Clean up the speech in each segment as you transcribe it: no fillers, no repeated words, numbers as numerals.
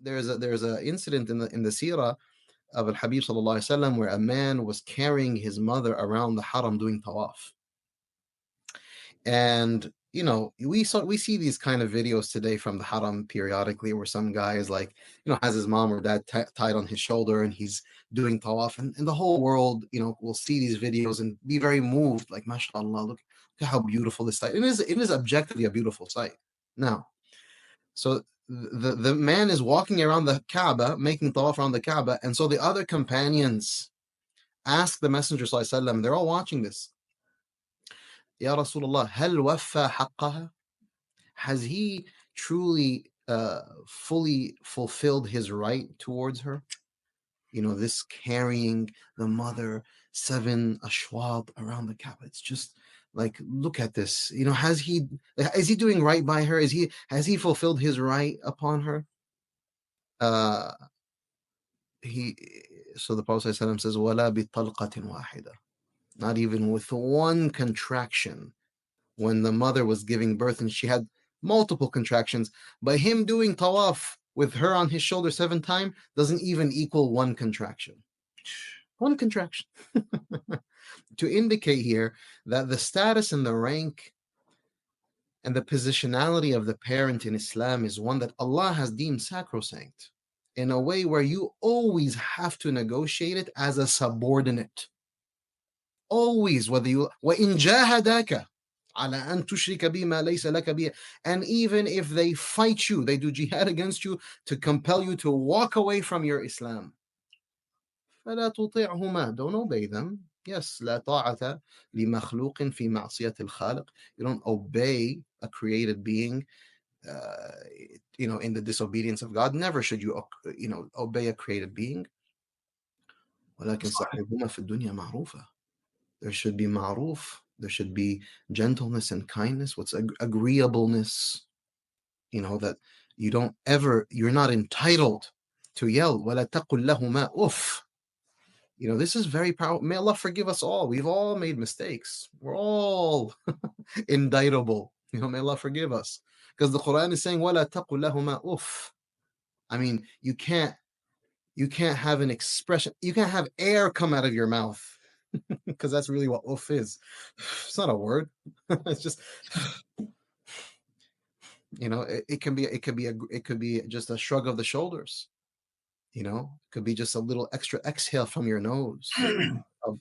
there's a incident in the seerah of Al Habib sallallahu alaihi wasallam where a man was carrying his mother around the haram doing tawaf. And we see these kind of videos today from the haram periodically, where some guy is like, has his mom or dad tied on his shoulder and he's doing tawaf, and the whole world, will see these videos and be very moved, like, mashallah, look at how beautiful this sight. It is objectively a beautiful sight. Now, so the man is walking around the Kaaba, making tawaf around the Kaaba, and so the other companions ask the Messenger sallallahu alaihi wasallam, they're all watching this, Ya Rasulullah, hal waffa haqqaha? Has he truly fully fulfilled his right towards her? This carrying the mother 7 ashwat around the Kaaba. It's just like, look at this. Is he doing right by her? Has he fulfilled his right upon her? So the Prophet says, Wala bi talqatin wahida. Not even with one contraction. When the mother was giving birth and she had multiple contractions, but him doing tawaf with her on his shoulder 7 times doesn't even equal one contraction. One contraction. To indicate here that the status and the rank and the positionality of the parent in Islam is one that Allah has deemed sacrosanct, in a way where you always have to negotiate it as a subordinate. Always, whether you وَإِن جَاهَدَاكَ عَلَىٰ أَن تُشْرِكَ بِمَا لَيْسَ لَكَ بِهِ, and even if they fight you, they do jihad against you to compel you to walk away from your Islam, فَلَا تُطِعْهُمَا, don't obey them. Yes, لَا طَاعَةَ لِمَخْلُوقٍ فِي مَعْصِيَةِ الْخَالِقِ, you don't obey a created being in the disobedience of God. Never should you obey a created being. وَلَكِنْ صَاحِبْهُمَا فِي الدُّنْيَا مَعْرُوفًا. There should be ma'ruf, there should be gentleness and kindness, what's agreeableness, that you're not entitled to yell, وَلَا تَقُلْ لَهُمَا أُفٍّ. This is very powerful. May Allah forgive us all. We've all made mistakes. We're all indictable. May Allah forgive us. Because the Quran is saying, وَلَا تَقُلْ لَهُمَا أُفٍّ. I mean, you can't have an expression, you can't have air come out of your mouth. Because that's really what uff is. It's not a word. It's just, it could be just a shrug of the shoulders. It could be just a little extra exhale from your nose of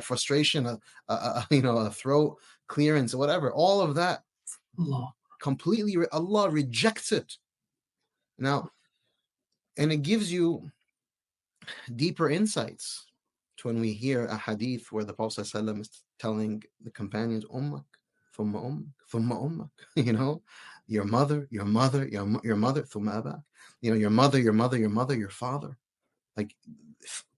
frustration, a throat clearance, or whatever. All of that, completely, Allah rejects it. Now, and it gives you deeper insights. When we hear a hadith where the Prophet ﷺ is telling the companions, ummak, thumma ummak, thumma ummak, your mother, your mother, your mother, thumma abak, your mother, your mother, your mother, your father. Like,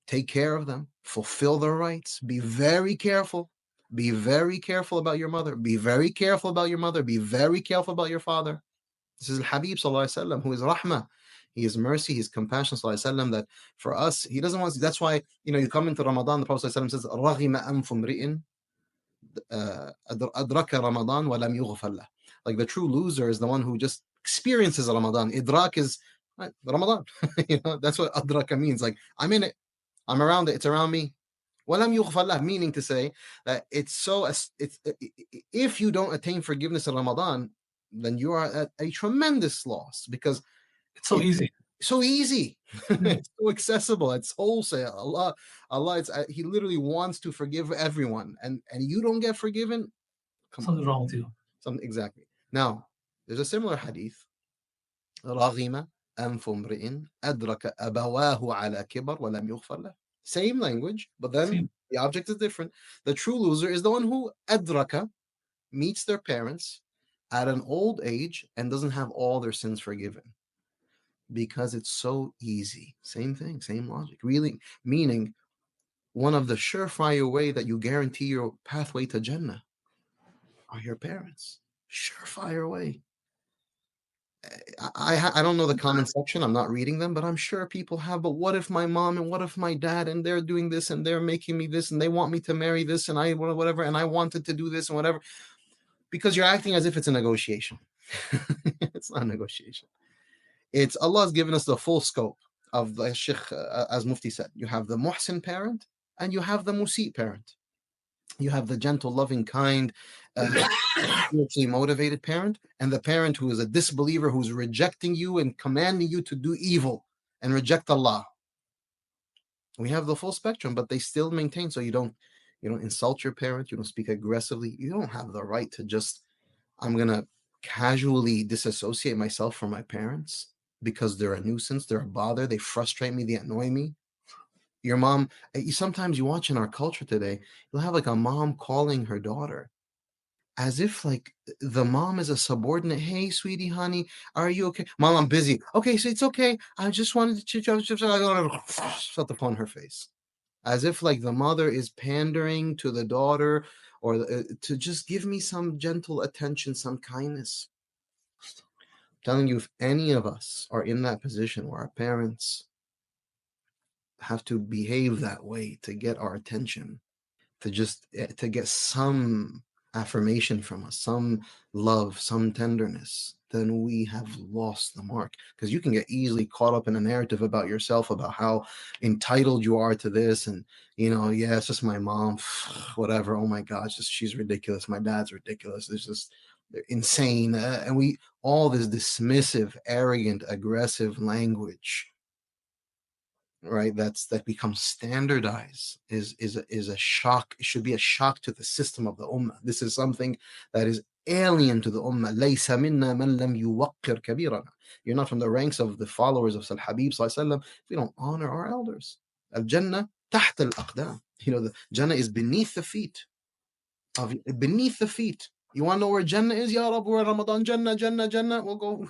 take care of them, fulfill their rights, be very careful. Be very careful about your mother. Be very careful about your mother. Be very careful about your father. This is Al-Habib sallallahu alaihi wasallam, who is rahmah. He is mercy, he is compassion, sallallahu alaihi wasallam, that for us, he doesn't want, that's why, you come into Ramadan, the Prophet sallallahu alaihi wasallam says, رَغِمَ أَنْفُ امْرِئٍ أَدْرَكَ رَمَضَانَ وَلَمْ يُغْفَرْ لَهُ. Like, the true loser is the one who just experiences Ramadan. Idrak is Ramadan. That's what adraka means. Like, I'm in it, I'm around it, it's around me. وَلَمْ يُغْفَرْ لَهُ, meaning to say that if you don't attain forgiveness in Ramadan, then you are at a tremendous loss, because it's so easy. So easy. It's so accessible. It's wholesale. Allah, He literally wants to forgive everyone, and you don't get forgiven. Something's wrong with you. Exactly. Now, there's a similar hadith. رَغِمَ أَنْفُ امْرِئٍ أَدْرَكَ أَبَوَاهُ عَلَى كِبَرٍ وَلَمْ يُغْفَرْ لَهُ. Same language, but then the object is different. The true loser is the one who adraka, meets their parents at an old age and doesn't have all their sins forgiven. Because it's so easy. Same thing, same logic. Really, meaning one of the surefire way that you guarantee your pathway to Jannah are your parents. Surefire way. I don't know the comment section. I'm not reading them, but I'm sure people have. But what if my mom and what if my dad, and they're doing this and they're making me this and they want me to marry this and I whatever and I wanted to do this and whatever. Because you're acting as if it's a negotiation. It's not a negotiation. It's Allah's given us the full scope of the Shaykh, as Mufti said. You have the muhsin parent and you have the musi parent. You have the gentle, loving, kind, spiritually motivated parent, and the parent who is a disbeliever, who's rejecting you and commanding you to do evil and reject Allah. We have the full spectrum, but they still maintain. So you don't insult your parent. You don't speak aggressively. You don't have the right to just, I'm gonna casually disassociate myself from my parents because they're a nuisance, they're a bother, they frustrate me, they annoy me. Your mom, sometimes you watch in our culture today, you'll have like a mom calling her daughter as if like the mom is a subordinate. Hey, sweetie, honey, are you okay? Mom, I'm busy. Okay, so it's okay. I just wanted to shut the phone in her face. As if like the mother is pandering to the daughter or to just give me some gentle attention, some kindness. I'm telling you, if any of us are in that position where our parents have to behave that way to get our attention, to get some affirmation from us, some love, some tenderness, then we have lost the mark. Because you can get easily caught up in a narrative about yourself, about how entitled you are to this, and yeah, it's just my mom, whatever. Oh my gosh, she's ridiculous. My dad's ridiculous. It's just they're insane, and we all this dismissive, arrogant, aggressive language, right, that becomes standardized is a shock. It should be a shock to the system of the ummah. This is something that is alien to the ummah. لَيْسَ مِنَّا مَنْ لَمْ يُوَقِّرْ كَبِيرَنَا. You're not from the ranks of the followers of Sal Habib sallallahu alaihi wasallam if we don't honor our elders. Al-Jannah تحت الأقدام. The Jannah is beneath the feet. Beneath the feet. You want to know where Jannah is? Ya Rab, we're Ramadan. Jannah, Jannah, Jannah. We'll go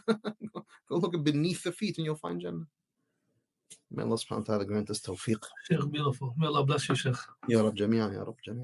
look beneath the feet and you'll find Jannah. May Allah subhanahu wa ta'ala grant us tawfiq. Sheikh, beautiful. May Allah bless you, Sheikh. Ya Rab, Jami'an, Ya Rab, Jami'an.